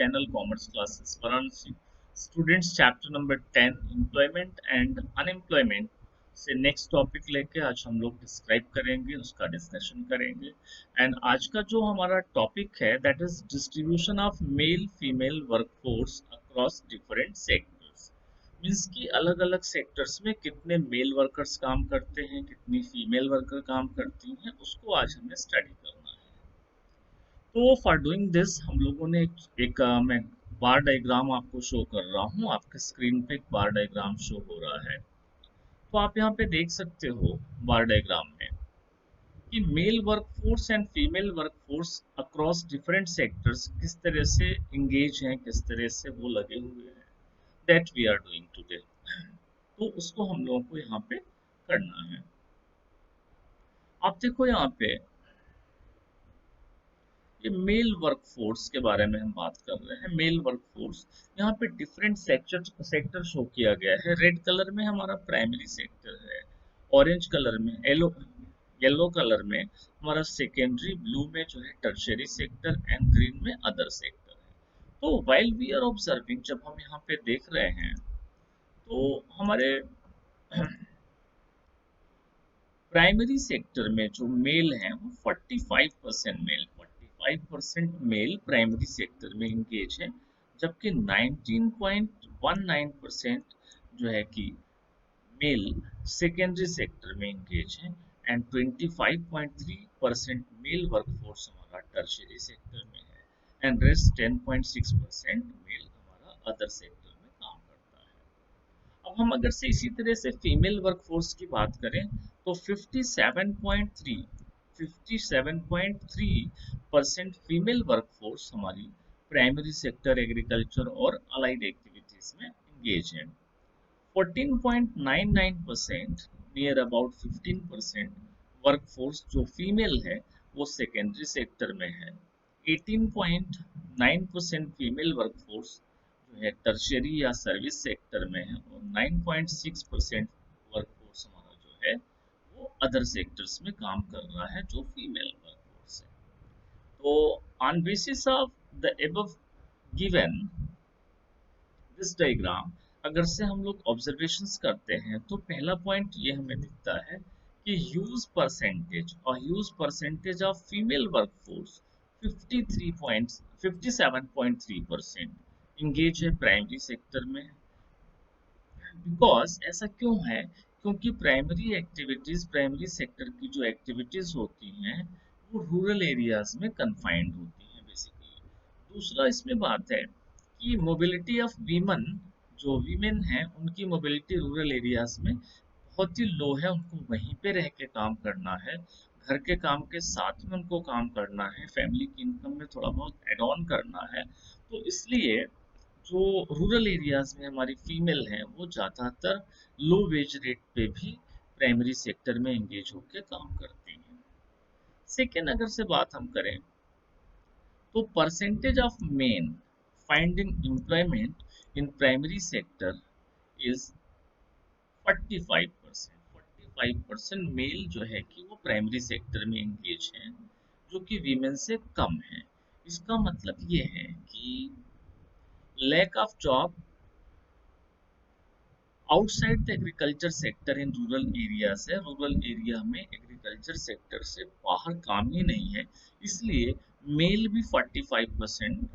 channel Commerce Classes Varanasi students chapter number 10 employment and unemployment से next topic लेके आज हम लोग डिस्क्राइब करेंगे, उसका डिस्कशन करेंगे। एंड आज का जो हमारा टॉपिक है that is distribution of male female workforce across different sectors. Means कि अलग अलग सेक्टर्स में कितने मेल वर्कर्स काम करते हैं, कितनी फीमेल वर्कर काम करती हैं, उसको आज हमें स्टडी करना है। तो फॉर डूइंग दिस हम लोगों ने मैं बार डायग्राम आपको शो कर रहा हूँ। आपके स्क्रीन पे एक बार डायग्राम शो हो रहा है। तो आप यहाँ पे देख सकते हो बार डायग्राम में कि male workforce and female workforce across different sectors किस तरह से इंगेज हैं, किस तरह से वो लगे हुए हैं, that we are doing today. तो उसको हम लोगों को यहाँ पे करना है। आप देखो यहाँ पे ये मेल वर्कफोर्स के बारे में हम बात कर रहे हैं। मेल वर्कफोर्स यहाँ पे डिफरेंट सेक्टर शो किया गया है। रेड कलर में हमारा प्राइमरी सेक्टर है, ऑरेंज कलर में येलो कलर में हमारा सेकेंडरी, ब्लू में जो है टर्शियरी सेक्टर एंड ग्रीन में अदर सेक्टर है। तो वाइल वी आर ऑब्जर्विंग, जब हम यहाँ पे देख रहे हैं तो हमारे प्राइमरी सेक्टर में जो मेल हैं वो 45% मेल प्राइमरी सेक्टर में इंगेज है, जबकि 19.19% जो है कि मेल सेकेंडरी सेक्टर में इंगेज है एंड 25.3% मेल वर्कफोर्स हमारा टर्शियरी सेक्टर में है एंड रेस्ट 10.6% मेल हमारा अदर सेक्टर में काम करता है। अब हम अगर से इसी तरह से फीमेल वर्कफोर्स की बात करें तो 57.3% फीमेल वर्कफोर्स हमारी प्राइमरी सेक्टर, एग्रीकल्चर और अलाइड एक्टिविटीज में इंगेज है। 14.99% नियर अबाउट 15% वर्कफोर्स जो फीमेल है वो सेकेंडरी सेक्टर में है। 18.9% फीमेल वर्कफोर्स जो है टर्शियरी या सर्विस सेक्टर में है और 9.6% वर्कफोर्स हमारा जो है वो अदर सेक्टर्स में काम कर रहा है जो फीमेल वर्कफोर्स है। तो on basis of the above given this diagram, अगर से हम लोग ऑब्जर्वेशंस करते हैं तो पहला पॉइंट ये हमें दिखता है कि huge percentage of female workforce 57.3% engage है प्राइमरी सेक्टर में। बिकॉज ऐसा क्यों है? क्योंकि प्राइमरी सेक्टर की जो एक्टिविटीज होती हैं वो रूरल एरियाज में कन्फाइंड होती हैं बेसिकली। दूसरा इसमें बात है कि मोबिलिटी ऑफ वीमन, जो वीमेन हैं उनकी मोबिलिटी रूरल एरियाज में बहुत ही लो है। उनको वहीं पे रह के काम करना है, घर के काम के साथ में उनको काम करना है, फैमिली की इनकम में थोड़ा बहुत एड ऑन करना है। तो इसलिए जो रूरल एरियाज में हमारी फीमेल हैं वो ज़्यादातर लो वेज रेट पे भी प्राइमरी सेक्टर में एंगेज होकर काम करती हैं। सेकेंड अगर से बात हम करें तो percentage of men finding employment in primary sector is 45%। 45% male जो है कि वो प्राइमरी सेक्टर में एंगेज हैं, जो कि वीमेन से कम है। इसका मतलब ये है कि lack of job outside the agriculture sector in rural areas है। रूरल एरिया में एग्रीकल्चर सेक्टर से बाहर काम ही नहीं है, इसलिए मेल भी 45%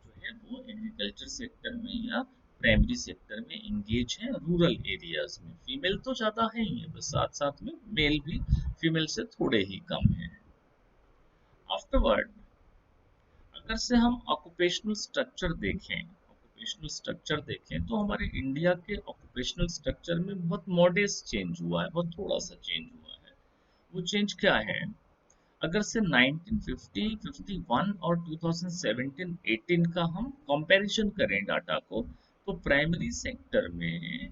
जो है वो एग्रीकल्चर सेक्टर में या प्राइमरी सेक्टर में इंगेज है रूरल एरियाज में। फीमेल तो ज़्यादा है ही है, बस साथ साथ में मेल भी फीमेल से थोड़े ही कम है। आफ्टरवर्ड अगर से हम ऑक्यूपेशनल स्ट्रक्चर देखें तो हमारे इंडिया के ऑक्यूपेशनल स्ट्रक्चर में बहुत मॉडेस्ट चेंज हुआ है, बहुत थोड़ा सा चेंज हुआ है। वो चेंज क्या है? अगर से 1950, 51 और 2017-18 का हम कंपैरिजन करें डाटा को, तो प्राइमरी सेक्टर में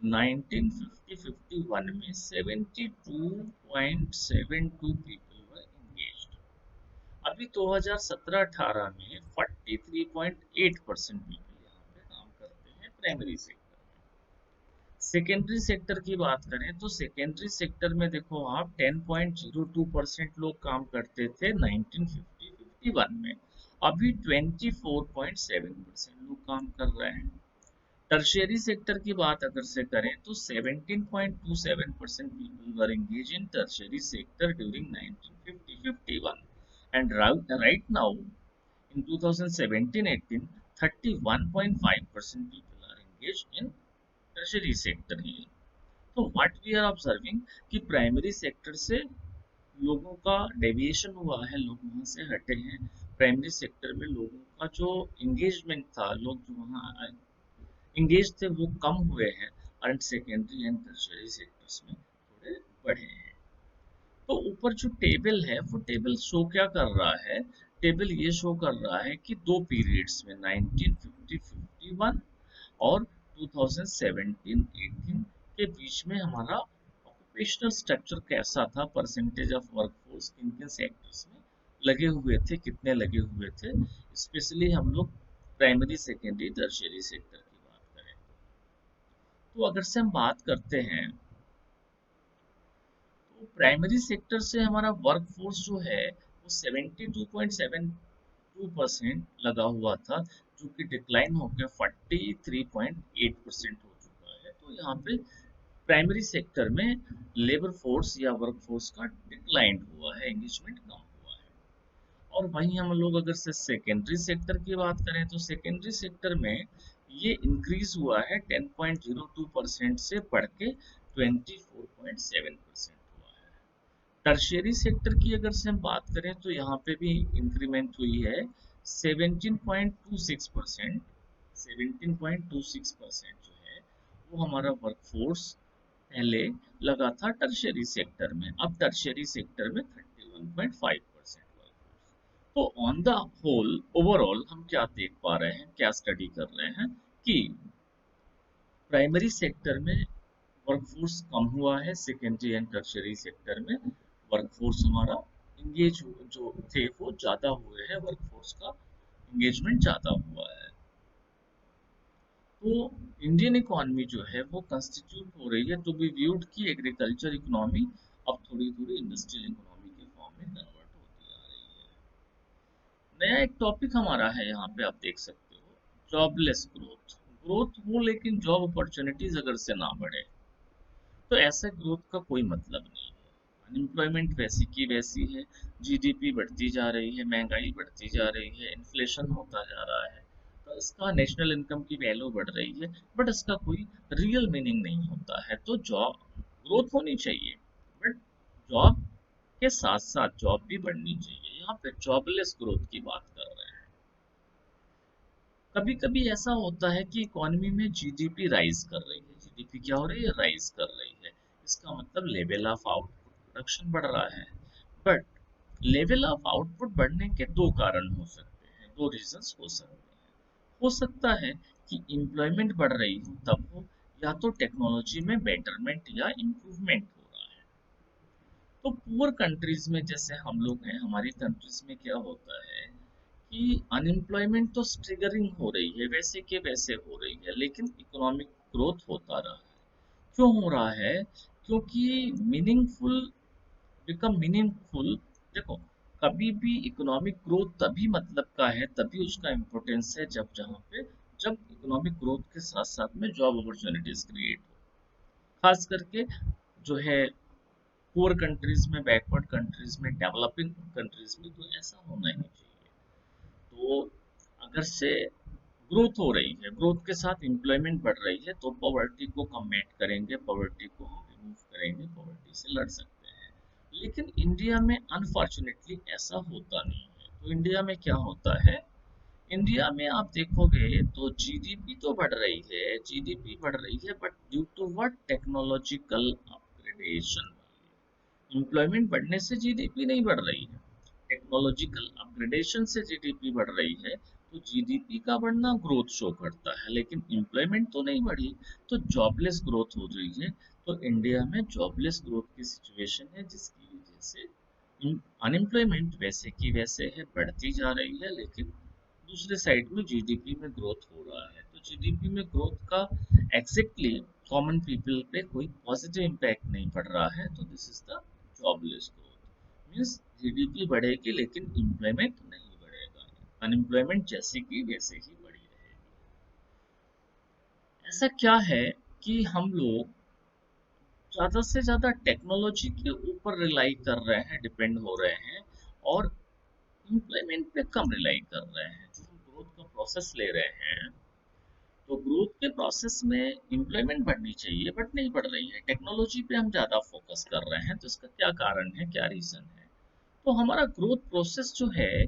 1950-51 में 72.72 पीपल वर इंगेज्ड। अभी 2017-18 में 43.8% पीपल यहाँ पे काम करते हैं प्राइमरी सेक्टर में। सेकेंडरी सेक्टर की बात करें तो सेकेंडरी सेक्टर में देखो आप 10.02% लोग काम करते थे 1950-51 में। अभी 24.7% लोग काम कर रहे हैं। टर्शियरी सेक्टर की बात अगर से करें तो 17.27% people were engaged in tertiary sector during 1950-51 and right now in 2017-18 31.5% people are engaged in tertiary sector ही। तो व्हाट वी आर ऑब्जर्विंग कि प्राइमरी सेक्टर से लोगों का डेविएशन हुआ है, लोग वहां से हटे हैं। प्राइमरी सेक्टर में लोगों का जो इंगेजमेंट था, लोग जो वहाँ इंगेज थे वो कम हुए हैं और सेकेंडरी एंड टर्शियरी सेक्टर्स में थोड़े बढ़े हैं। तो ऊपर जो टेबल है वो टेबल शो क्या कर रहा है? टेबल ये शो कर रहा है कि दो पीरियड्स में 1950-51 और 2017-18 के बीच में हमारा ऑक्यूपेशनल स्ट्रक्चर कैसा था, परसेंटेज ऑफ वर्कफोर्स किन किन सेक्टर्स में लगे हुए थे, कितने लगे हुए थे। स्पेशली हम लोग प्राइमरी सेकेंडरी टर्शियरी सेक्टर की बात करें तो अगर से हम बात करते हैं तो प्राइमरी सेक्टर से हमारा वर्कफोर्स जो है वो 72.72% लगा हुआ था, जो कि डिक्लाइन होकर 43.8% हो चुका है। तो यहाँ पे प्राइमरी सेक्टर में लेबर फोर्स या वर्कफोर्स का डिक्लाइन हुआ है, एंगेजमेंट कम हुआ है। और वहीं हम लोग अगर से सेकेंडरी सेक्टर की बात करें तो सेकेंडरी सेक्टर में ये इंक्रीज हुआ है 10.02% से बढ़ के 24.7% हुआ है। टर्शियरी सेक्टर की अगर से हम बात करें तो यहाँ पे भी इंक्रीमेंट हुई है 17.26%। 17.26% जो है वो हमारा वर्कफोर्स पहले लगा था टर्शियरी सेक्टर में, अब टर्शियरी सेक्टर में 31.5% वर्कफोर्स। तो ऑन द होल ओवरऑल हम क्या देख पा रहे हैं, क्या स्टडी कर रहे हैं कि प्राइमरी सेक्टर में वर्कफोर्स कम हुआ है, सेकेंडरी एंड टर्शियरी सेक्टर में वर्कफोर्स हमारा इंगेज जो थे वो ज़्यादा हुए हैं, वर्कफोर्स का इंगेजमेंट ज़्यादा हुआ है। तो इंडियन इकोनॉमी जो है वो कंस्टिट्यूट हो रही है टू बी व्यूड की एग्रीकल्चर इकोनॉमी अब थोड़ी थोड़ी इंडस्ट्रियल इकोनॉमी के फॉर्म में कन्वर्ट होती आ रही है। नया एक टॉपिक हमारा है यहाँ पे, आप देख सकते हो, जॉबलेस ग्रोथ। ग्रोथ हो लेकिन जॉब अपॉर्चुनिटीज अगर से ना बढ़े तो ऐसे ग्रोथ का कोई मतलब नहीं है। अनएम्प्लॉयमेंट वैसी की वैसी है, जीडीपी बढ़ती जा रही है, महंगाई बढ़ती जा रही है, इन्फ्लेशन होता जा रहा है, तो इसका नेशनल इनकम की वैल्यू बढ़ रही है, बट इसका कोई रियल मीनिंग नहीं होता है। तो जॉब ग्रोथ होनी चाहिए, बट जॉब के साथ साथ जॉब भी बढ़नी चाहिए। यहाँ पे जॉबलेस ग्रोथ की बात कर रहे हैं। कभी कभी ऐसा होता है कि इकोनॉमी में जीडीपी राइज कर रही है, जीडीपी क्या हो रही है, राइज कर रही है। इसका मतलब लेवल ऑफ आउटपुट प्रोडक्शन बढ़ रहा है। बट लेवल ऑफ आउटपुट बढ़ने के दो कारण हो सकते हैं, दो रीजंस हो सकते हैं। हो सकता है कि एम्प्लॉयमेंट बढ़ रही हो तब हो, या तो टेक्नोलॉजी में बेटरमेंट या इम्प्रूवमेंट हो रहा है। तो पुअर कंट्रीज में जैसे हम लोग हैं, हमारी कंट्रीज में क्या होता है कि अनएम्प्लॉयमेंट तो स्ट्रिगरिंग हो रही है, वैसे के वैसे हो रही है, लेकिन इकोनॉमिक ग्रोथ होता रहा है। क्यों हो रहा है? क्योंकि मीनिंगफुल बिकम मीनिंगफुल। देखो, कभी भी इकोनॉमिक ग्रोथ तभी मतलब का है, तभी उसका इम्पोर्टेंस है जब जहाँ पे जब इकोनॉमिक ग्रोथ के साथ साथ में जॉब अपॉर्चुनिटीज क्रिएट हो। खास करके जो है पुअर कंट्रीज में, बैकवर्ड कंट्रीज में, डेवलपिंग कंट्रीज में तो ऐसा होना ही चाहिए। तो अगर से ग्रोथ हो रही है, ग्रोथ के साथ एम्प्लॉयमेंट बढ़ रही है, तो पॉवर्टी को कम्बैट करेंगे, पॉवर्टी को हम रिमूव करेंगे, पॉवर्टी से लड़ सकते हैं। लेकिन इंडिया में अनफॉर्चुनेटली ऐसा होता नहीं है। तो इंडिया में क्या होता है, इंडिया में आप देखोगे तो जीडीपी तो बढ़ रही है, जीडीपी बढ़ रही है, but due to what, technological upgradation. Employment बढ़ने से जीडीपी नहीं बढ़ रही है, टेक्नोलॉजिकल अपग्रेडेशन से जीडीपी बढ़ रही है। तो जीडीपी का बढ़ना ग्रोथ शो करता है, लेकिन एम्प्लॉयमेंट तो नहीं बढ़ी, तो जॉबलेस ग्रोथ हो रही है। तो इंडिया में जॉबलेस ग्रोथ की सिचुएशन है, जिसकी वजह से अनएम्प्लॉयमेंट वैसे की वैसे है, बढ़ती जा रही है, लेकिन दूसरे साइड में जीडीपी में ग्रोथ हो रहा है। तो जीडीपी में ग्रोथ का एग्जैक्टली कॉमन पीपल पे कोई पॉजिटिव इम्पैक्ट नहीं पड़ रहा है। तो this is the jobless growth, means GDP बढ़ेगी लेकिन एम्प्लॉयमेंट नहीं बढ़ेगा। अनएम्प्लॉयमेंट जैसे की वैसे ही बढ़ी रहेगी। ऐसा क्या है कि हम लोग ज़्यादा से ज़्यादा टेक्नोलॉजी के ऊपर रिलाई कर रहे हैं, डिपेंड हो रहे हैं, और एम्प्लॉयमेंट पे कम रिलाई कर रहे हैं। जो हम ग्रोथ का प्रोसेस ले रहे हैं, तो ग्रोथ के प्रोसेस में एम्प्लॉयमेंट बढ़नी चाहिए बट नहीं बढ़ रही है। टेक्नोलॉजी पे हम ज़्यादा फोकस कर रहे हैं, तो इसका क्या कारण है, क्या रीज़न है? तो हमारा ग्रोथ प्रोसेस जो है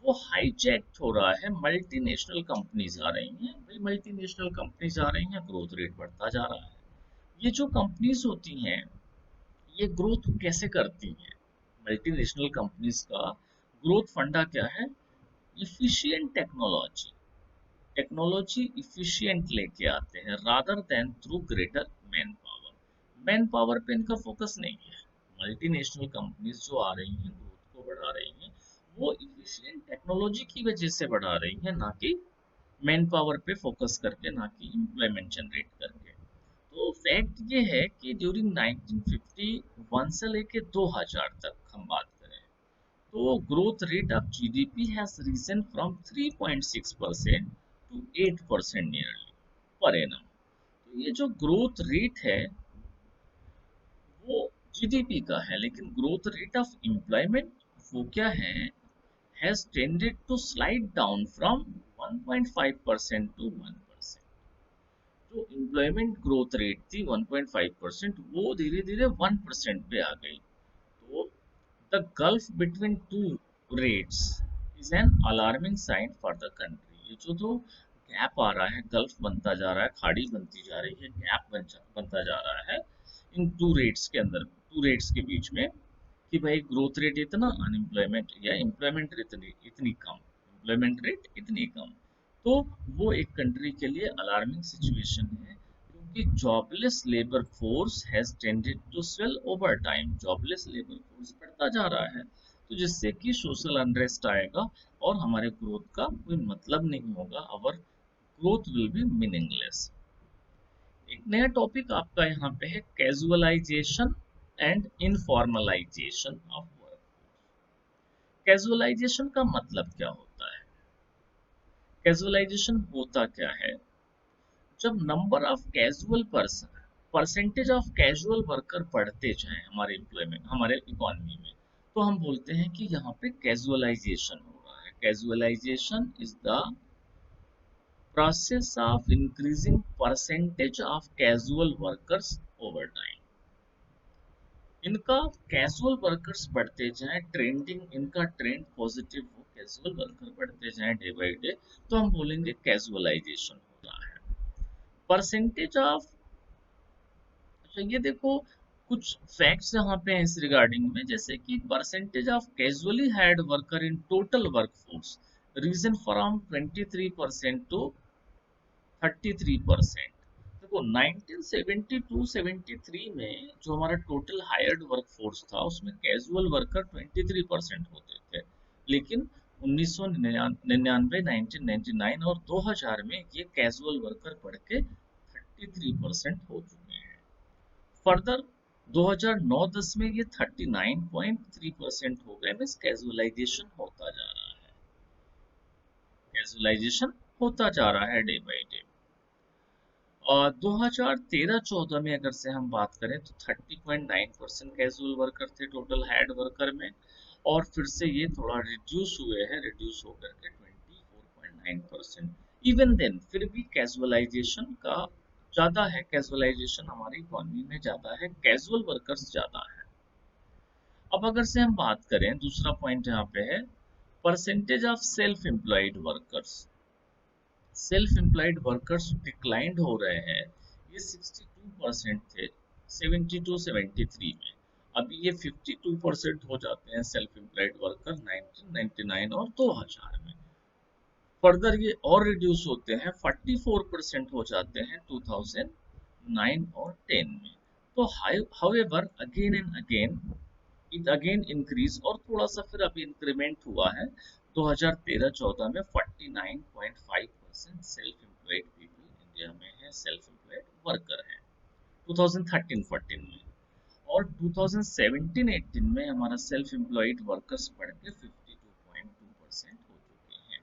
वो हाईजैक्ट हो रहा है। मल्टीनेशनल कंपनीज आ रही हैं भाई, मल्टीनेशनल कंपनीज आ रही हैं, ग्रोथ रेट बढ़ता जा रहा है। ये जो कंपनीज होती हैं, ये ग्रोथ कैसे करती हैं? मल्टीनेशनल कंपनीज का ग्रोथ फंडा क्या है? Efficient technology. टेक्नोलॉजी इफिशिएंट लेके आते हैं rather than through greater man power. Man power पे इनका फोकस नहीं है। मल्टीनेशनल कंपनीज जो आ रही हैं, ग्रोथ को बढ़ा रही हैं, वो इफिशिएंट टेक्नोलॉजी की वजह से बढ़ा रही हैं, ना कि मैन पावर पे फोकस करके, ना कि एम्प्लॉयमेंट जनरेट करके। तो फैक्ट ये है कि ड्यूरिंग 1951 से लेके 2000 तक हम बात करें, तो growth rate of GDP has risen from 3.6% to 8% nearly per annum. तो ये जो ग्रोथ रेट है वो जीडीपी का है, लेकिन ग्रोथ रेट ऑफ एम्प्लॉयमेंट वो क्या है, has tended to slide down from 1.5% to 1%। जो एम्प्लॉयमेंट ग्रोथ रेट थी 1.5%, वो धीरे धीरे 1% पे आ गई। तो the gulf between two rates is an alarming sign for the country. ये जो गैप आ रहा है, गल्फ बनता जा रहा है, खाड़ी बनती जा रही है, गैप बनता जा रहा है इन टू रेट्स के अंदर, टू रेट्स के बीच में, कि भाई ग्रोथ रेट इतना, अनएम्प्लॉयमेंट या एम्प्लॉयमेंट इतनी इतनी कम, एम्प्लॉयमेंट रेट इतनी कम। तो वो एक कंट्री के लिए अलार्मिंग सिचुएशन है, क्योंकि jobless labour force has tended to swell over time. Jobless labour force बढ़ता जा रहा है, तो जिससे कि सोशल अनरेस्ट आएगा और हमारे ग्रोथ का कोई मतलब नहीं होगा। Our growth will be meaningless. एक नया टॉपिक आपका यहाँ पे है, casualisation and informalisation of work. Casualisation का मतलब क्या होता है? कैजुअलाइजेशन होता क्या है? जब number of casual person, percentage of casual worker बढ़ते जाए हमारे एम्प्लॉयमेंट, हमारे इकोनॉमी में, तो हम बोलते हैं कि यहाँ पे कैजुअलाइजेशन हो रहा है। Casualisation is the process of increasing percentage of casual workers over time। इनका कैजुअल वर्कर्स बढ़ते जाएं, ट्रेंडिंग इनका ट्रेंड पॉजिटिव हो, कैजुअल वर्कर बढ़ते जाएं डे बाय डे, तो हम बोलेंगे कैजुअलाइजेशन हो रहा है। परसेंटेज ऑफ, अच्छा ये देखो, कुछ फैक्ट्स यहाँ पे हैं इस रिगार्डिंग में, जैसे कि percentage of casually hired worker in total workforce risen from 23% to 33%। देखो 1972-73 में जो हमारा टोटल हायर्ड वर्कफोर्स था, उसमें कैजुअल वर्कर 23% होते थे, लेकिन 1999, 1999 और 2000 में ये कैजुअल वर्कर बढ़ के 33% हो चुके हैं। फर्दर 2009-10 में ये 39.3% हो गए। मीन्स कैजुअलाइजेशन होता जा रहा है, कैजुअलाइजेशन होता जा रहा है डे बाय डे। और 2013-14 में अगर से हम बात करें, तो 30.9% कैजुअल वर्कर थे टोटल हेड वर्कर में, और फिर से ये थोड़ा रिड्यूस हुए हैं, रिड्यूस होकर के 24.9%। इवन देन फिर भी कैजुअलाइजेशन का ज़्यादा है, कैजुअलाइजेशन हमारी इकोनॉमी में ज़्यादा है, कैजुअल वर्कर्स ज़्यादा है। अब अगर से हम बात करें, दूसरा पॉइंट यहाँ पे है, percentage of self employed workers. Self employed workers declined हो रहे हैं। ये 62% थे 72-73 में, अभी ये 52% हो जाते हैं सेल्फ एम्प्लॉयड वर्कर 1999 और 2000 में। फर्दर ये और रिड्यूस होते हैं, 44% हो जाते हैं 2009 और 10 में। तो however again and again it again increase, और थोड़ा सा फिर अभी इंक्रीमेंट हुआ है 2013-14 में। 49.5% सेल्फ एम्प्लॉयड पीपल इंडिया में है, सेल्फ एम्प्लॉयड वर्कर है 2013-14 में। और 2017-18 में हमारा सेल्फ एम्प्लॉयड वर्कर्स बढ़ के 52.2% हो चुके हैं।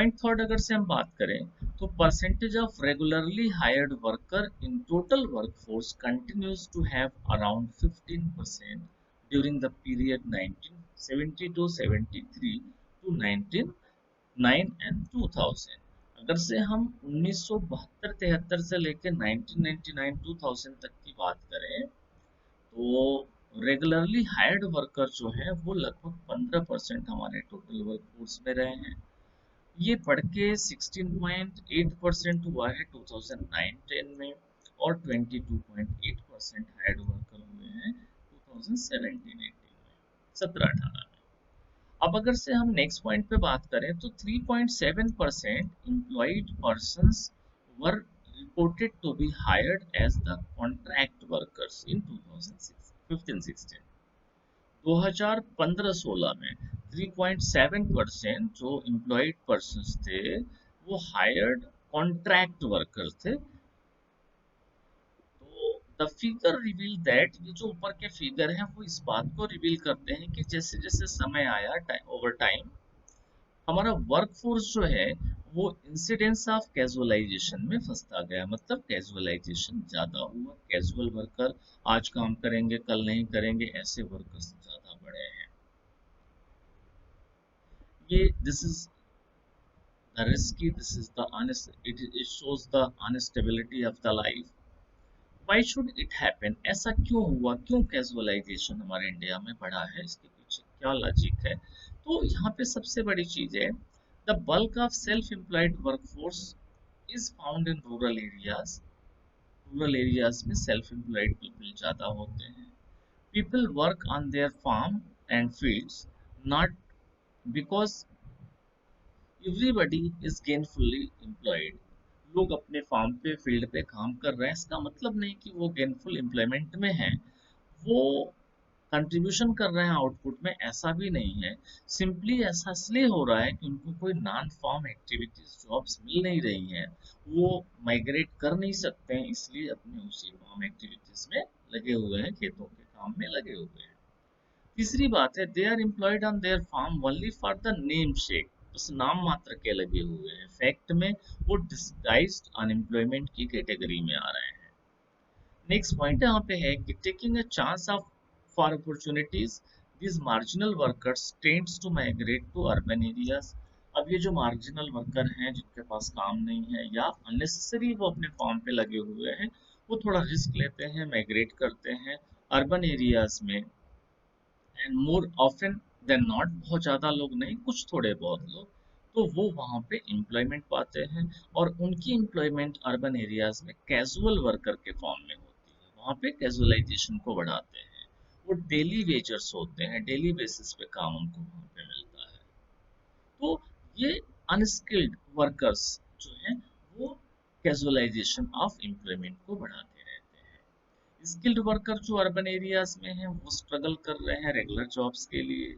पॉइंट थर्ड अगर से हम बात करें तो percentage of regularly hired worker in total workforce continues to have around 15% during the period 1970 to 73 to 1909 and 2000। अगर से हम 1972-73 से लेकर 1999-2000 तक की बात करें तो रेगुलरली हायर्ड वर्कर जो है वो लगभग 15% हमारे टोटल वर्कफोर्स में रहे हैं। ये बढ़ के 16.8% हुआ है 2009-10 में और 22.8% हायर्ड वर्कर हुए हैं 2017-18 में, 17-18 में। अब अगर से हम नेक्स्ट पॉइंट पे बात करें तो 3.7% employed persons were reported to be hired as the contract workers in 2015-16। 2015-16 में 3.7% जो एम्प्लॉयड पर्सन्स थे वो हायर्ड कॉन्ट्रैक्ट वर्कर्स थे। तो द फिगर रिवील दैट, ये जो ऊपर के फिगर हैं वो इस बात को रिवील करते हैं कि जैसे जैसे समय आया ओवर टाइम हमारा वर्कफोर्स जो है वो इंसिडेंस ऑफ कैजुअलाइजेशन में फंसता गया, मतलब कैजुअलाइजेशन ज्यादा हुआ। कैजुअल वर्कर आज काम करेंगे कल नहीं करेंगे, ऐसे वर्कर्स ज्यादा बढ़े हैं। ये this is the risky, this is the honest, it shows the unstability of the life. Why should it happen? ऐसा क्यों हुआ, क्यों कैजुअलाइजेशन हमारे इंडिया में बढ़ा है, इसके पीछे क्या लॉजिक है? तो यहाँ पे सबसे बड़ी चीज है the bulk of self employed workforce is found in rural areas. Rural areas में सेल्फ एम्प्लॉयड पीपल ज्यादा होते हैं। People work on their farm and fields not because everybody is gainfully employed. लोग अपने फार्म पे फील्ड पे काम कर रहे हैं, इसका मतलब नहीं कि वो गेनफुल एम्प्लॉयमेंट में हैं, वो कंट्रीब्यूशन कर रहे हैं आउटपुट में, ऐसा भी नहीं है। सिंपली ऐसा इसलिए हो रहा है कि उनको कोई नॉन फार्म एक्टिविटीज जॉब्स मिल नहीं रही हैं, वो माइग्रेट कर नहीं सकते हैं, इसलिए अपने उसी फार्म एक्टिविटीज में लगे हुए हैं, खेतों के काम में लगे हुए हैं। तीसरी बात है they are employed on their farm only for the name sake, बस नाम मात्र के लगे हुए हैं, फैक्ट में वो डिस्गाइज्ड अनएम्प्लॉयमेंट की कैटेगरी में आ रहे हैं। नेक्स्ट पॉइंट यहाँ पे है कि taking a chance of for opportunities this marginal workers tends to migrate to urban areas. अब ये जो मार्जिनल वर्कर हैं जिनके पास काम नहीं है या अननेसेसरी वो अपने फार्म पे लगे हुए हैं, वो थोड़ा रिस्क लेते हैं, माइग्रेट करते हैं अर्बन एरियाज में। And more often than not, बहुत ज़्यादा लोग नहीं, कुछ थोड़े बहुत लोग, तो वो वहाँ पे एम्प्लॉयमेंट पाते हैं और उनकी एम्प्लॉयमेंट अर्बन एरियाज में कैजुअल वर्कर के फॉर्म में होती है, वहाँ पे कैजुअलाइजेशन को बढ़ाते हैं। वो डेली वेजर्स होते हैं, डेली बेसिस पे काम उनको वहाँ पे मिलता है। तो ये अनस्किल्ड वर्कर्स जो हैं वो कैजुअलाइजेशन ऑफ एम्प्लॉयमेंट को बढ़ाते रहते हैं। स्किल्ड वर्कर जो अर्बन एरियाज में हैं वो स्ट्रगल कर रहे हैं रेगुलर जॉब्स के लिए।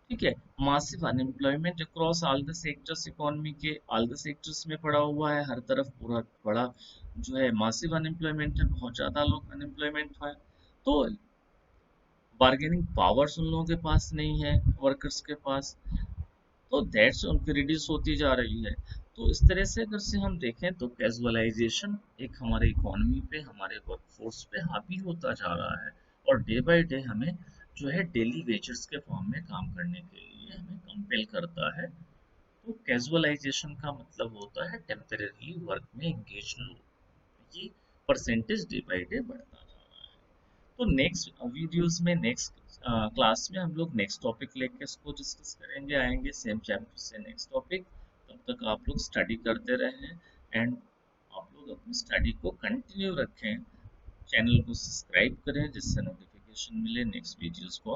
ठीक है, massive unemployment across all the sectors, economy के ऑल द सेक्टर्स में पड़ा हुआ है, हर तरफ पूरा बड़ा जो है मासिव अनएम्प्लॉयमेंट है, बहुत ज्यादा लोग अनएम्प्लॉयमेंट है। तो बार्गेनिंग पावर्स उन लोगों के पास नहीं है, वर्कर्स के पास, तो दैट्स उनकी रिड्यूस होती जा रही है। तो इस तरह से अगर से हम देखें तो कैजुअलाइजेशन एक हमारे इकोनॉमी पे, हमारे वर्कफोर्स पे हावी होता जा रहा है और डे बाय डे हमें जो है डेली वेजर्स के फॉर्म में काम करने के लिए हमें कंपेल करता है। तो कैजुअलाइजेशन का मतलब होता है टेम्परेरी वर्क में एंगेज लोग, ये परसेंटेज डे बाय डे बढ़ता जा रहा है। तो नेक्स्ट वीडियोस में, नेक्स्ट क्लास में हम लोग नेक्स्ट टॉपिक लेके इसको डिस्कस करेंगे, आएंगे सेम चैप्टर से नेक्स्ट टॉपिक। तब तक आप लोग स्टडी करते रहें एंड आप लोग अपनी स्टडी को कंटिन्यू रखें। चैनल को सब्सक्राइब करें जिससे नोटिफिकेशन मिले नेक्स्ट वीडियोस को